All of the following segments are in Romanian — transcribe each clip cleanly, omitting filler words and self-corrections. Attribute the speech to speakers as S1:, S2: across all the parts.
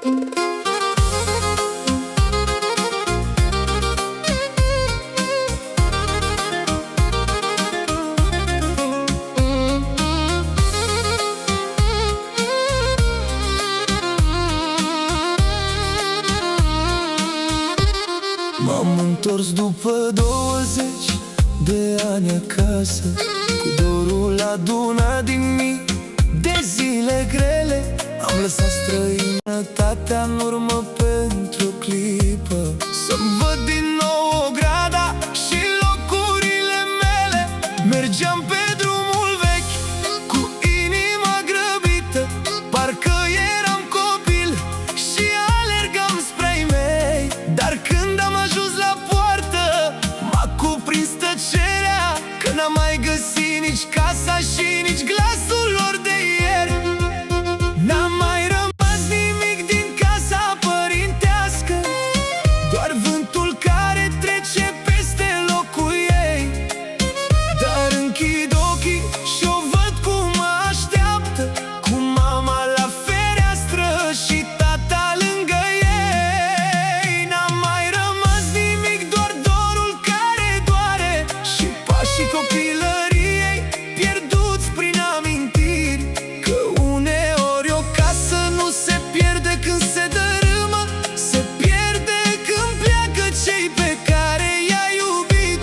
S1: M-am întors după 20 de ani acasă, cu dorul adunat din mii de zile grele. Am lăsat străinătatea în urmă pentru o clipă, să-mi văd din nou ograda și locurile mele. Mergeam pe drumul vechi cu inima grăbită, parcă eram copil și alergam spre-ai mei. Dar când am ajuns la poartă, m-a cuprins tăcerea, că n-am mai găsit nici casa și nici glasul lor de ieri. N-a mai rămas nimic din casa părintească, doar vântul care trece peste locul ei. Dar închid ochii și o văd cum mă așteaptă, cu mama la fereastră și tata lângă ei. N-a mai rămas nimic, doar dorul care doare și pașii copilăriei pierduți prin amintiri. Că uneori o casă nu se pierde când se dărâmă, se pierde când pleacă cei pe care i-ai iubit.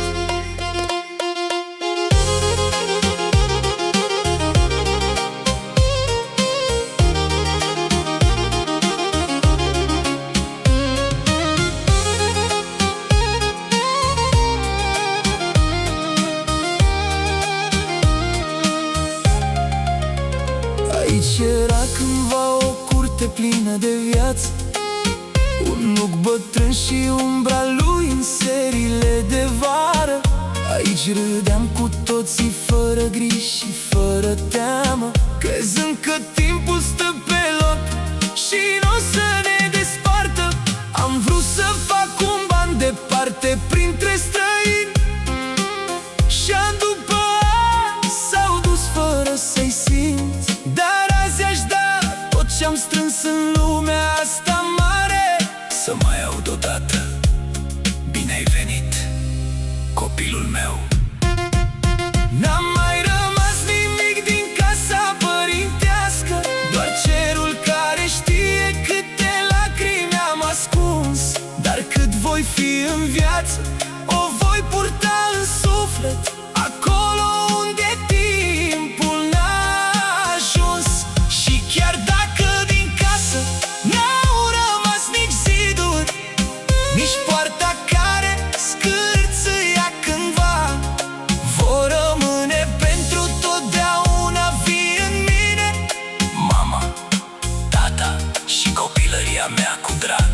S1: Aici era cândva o curte plină de viață, un nuc bătrân și umbra lui în serile de vară. Aici râdeam cu toții fără griji și fără teamă, crezând că timpul stă pe loc și n-o să ne despartă. Am vrut să fac un ban departe printre străini, și ani după ani s-au dus fără să-i simt. Dar azi aș da tot ce-am strâns în lumea asta mare, să mai aud odată: bine ai venit, copilul meu. N-a mai rămas nimic din casa părintească, doar cerul care știe câte lacrimi am ascuns. Dar cât voi fi în viață, o voi purta în suflet, acolo unde timpul n-a ajuns. Și chiar dacă din casă n-au rămas nici ziduri, nici poarta care scârțâia cândva, vor rămâne pentru totdeauna vii în mine. Mama, tata și copilăria mea cu drag.